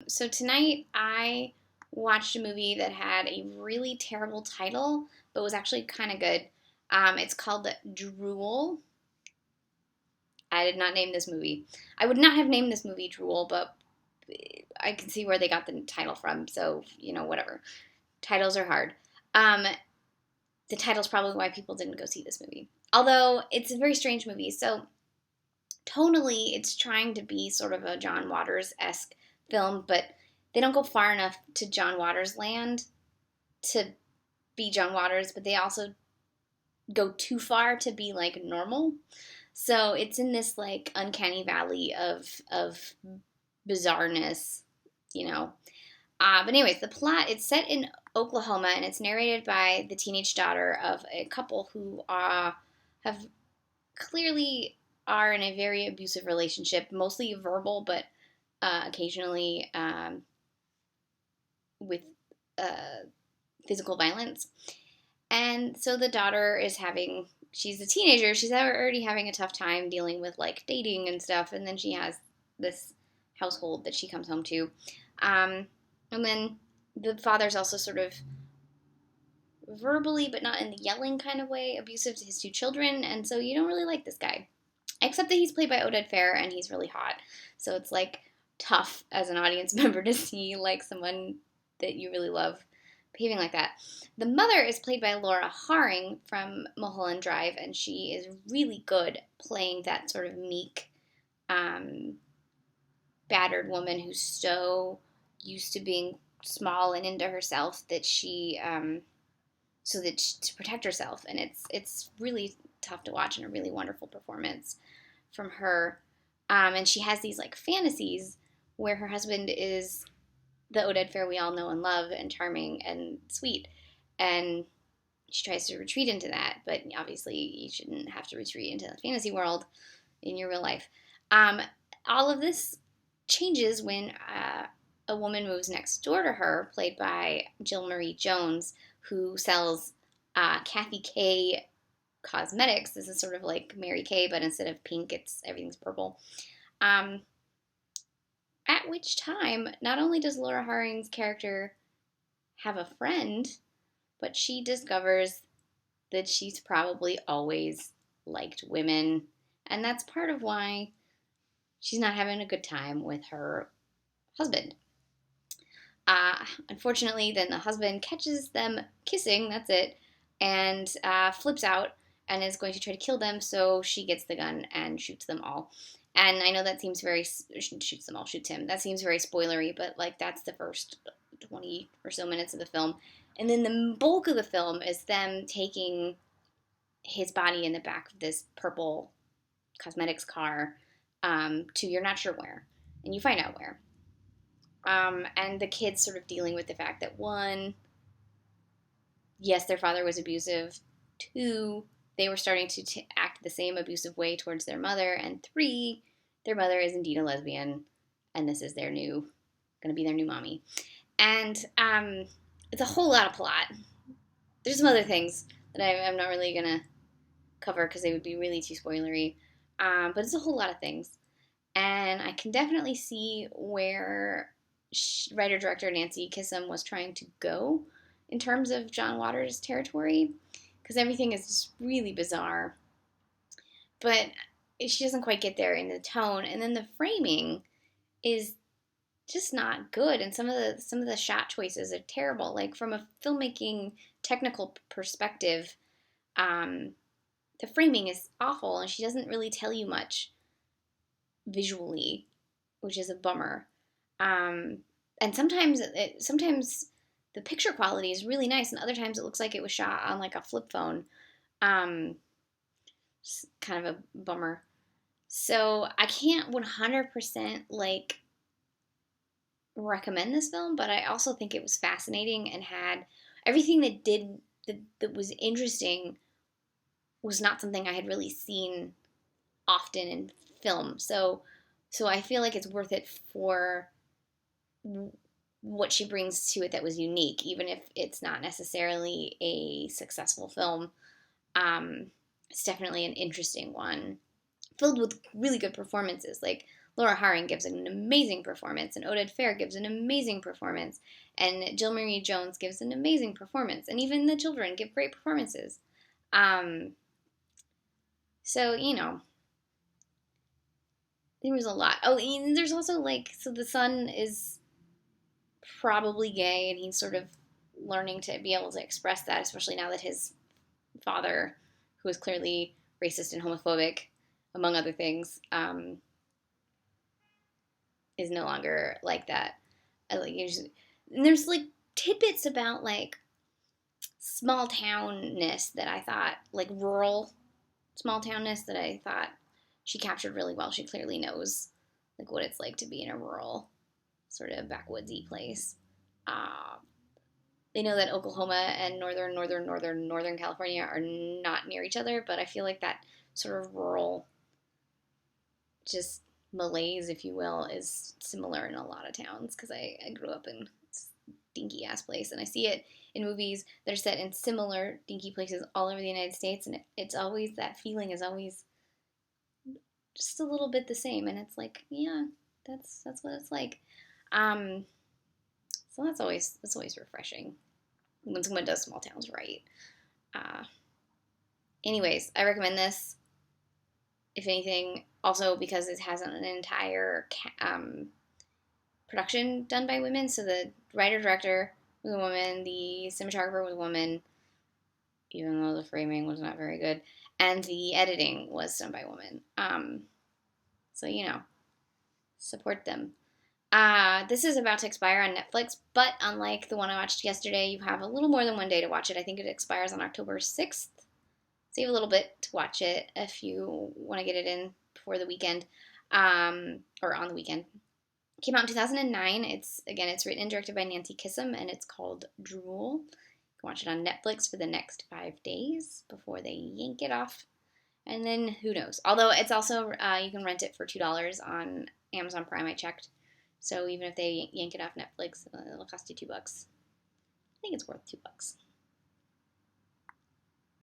So tonight I watched a movie that had a really terrible title, but was actually kind of good. It's called Drool. I did not name this movie. I would not have named this movie Drool, but I can see where they got the title from. So, whatever. Titles are hard. Um, the title's probably why people didn't go see this movie. Although it's a very strange movie. So, tonally, it's trying to be sort of a John Waters esque film, but they don't go far enough to John Waters land to be John Waters, but they also go too far to be like normal. So it's in this like uncanny valley of bizarreness, you know. But anyways, the plot, it's set in Oklahoma and it's narrated by the teenage daughter of a couple who have clearly are in a very abusive relationship, mostly verbal, but occasionally with uh, physical violence. And so the daughter is she's a teenager, she's already having a tough time dealing with like dating and stuff, and then she has this household that she comes home to. And then the father's also sort of verbally, but not in the yelling kind of way, abusive to his two children, and so you don't really like this guy. Except that he's played by Oded Fehr and he's really hot. So it's like tough as an audience member to see like someone that you really love behaving like that. The mother is played by Laura Harring from Mulholland Drive, and she is really good playing that sort of meek, battered woman who's so used to being small and into herself that to protect herself, and it's really tough to watch and a really wonderful performance from her. And she has these like fantasies where her husband is the Oded Fehr we all know and love and charming and sweet. And she tries to retreat into that, but obviously you shouldn't have to retreat into the fantasy world in your real life. All of this changes when a woman moves next door to her, played by Jill Marie Jones, who sells Kathy K cosmetics. This is sort of like Mary Kay, but instead of pink, everything's purple. At which time, not only does Laura Harring's character have a friend, but she discovers that she's probably always liked women, and that's part of why she's not having a good time with her husband. Unfortunately, then the husband catches them kissing, that's it, and flips out and is going to try to kill them, so she gets the gun and shoots them all. And I know that seems shoots them all, shoots him. That seems very spoilery, but like that's the first 20 or so minutes of the film. And then the bulk of the film is them taking his body in the back of this purple cosmetics car to you're not sure where. And you find out where. And the kids sort of dealing with the fact that one, yes, their father was abusive. Two, they were starting to act the same abusive way towards their mother. And three, their mother is indeed a lesbian, and this is going to be their new mommy. And it's a whole lot of plot. There's some other things that I'm not really going to cover because they would be really too spoilery. But it's a whole lot of things. And I can definitely see where writer-director Nancy Kissam was trying to go in terms of John Waters' territory, because everything is just really bizarre. But she doesn't quite get there in the tone, and then the framing is just not good, and some of the shot choices are terrible. Like from a filmmaking technical perspective, the framing is awful, and she doesn't really tell you much visually, which is a bummer. And sometimes the picture quality is really nice, and other times it looks like it was shot on like a flip phone. It's kind of a bummer. So I can't 100% like recommend this film, but I also think it was fascinating and had everything that was interesting was not something I had really seen often in film. So I feel like it's worth it for what she brings to it that was unique, even if it's not necessarily a successful film. It's definitely an interesting one, filled with really good performances. Like Laura Harring gives an amazing performance, and Oded Fehr gives an amazing performance, and Jill Marie Jones gives an amazing performance, and even the children give great performances. So, you know, there was a lot. Oh, and there's also, like, so the son is probably gay, and he's sort of learning to be able to express that, especially now that his father, who is clearly racist and homophobic, among other things, is no longer like that. And there's like tidbits about like small townness that I thought, like rural small townness, that I thought she captured really well. She clearly knows like what it's like to be in a rural sort of backwoodsy place. They know that Oklahoma and northern California are not near each other, but I feel like that sort of rural, just malaise, if you will, is similar in a lot of towns, because I grew up in a dinky ass place, and I see it in movies that are set in similar dinky places all over the United States, and it's always, that feeling is always just a little bit the same, and it's like, yeah, that's what it's like. So that's always refreshing when someone does small towns right. Uh, Anyways, I recommend this. If anything, also because it has an entire production done by women. So the writer director was a woman, the cinematographer was a woman, even though the framing was not very good, and the editing was done by a woman. So you know, support them. This is about to expire on Netflix, but unlike the one I watched yesterday, you have a little more than one day to watch it. I think it expires on October 6th. So you have a little bit to watch it if you want to get it in before the weekend, or on the weekend. It came out in 2009. It's written and directed by Nancy Kissam, and it's called Drool. You can watch it on Netflix for the next 5 days before they yank it off, and then who knows. Although it's also, you can rent it for $2 on Amazon Prime, I checked. So even if they yank it off Netflix, it'll cost you $2. I think it's worth $2.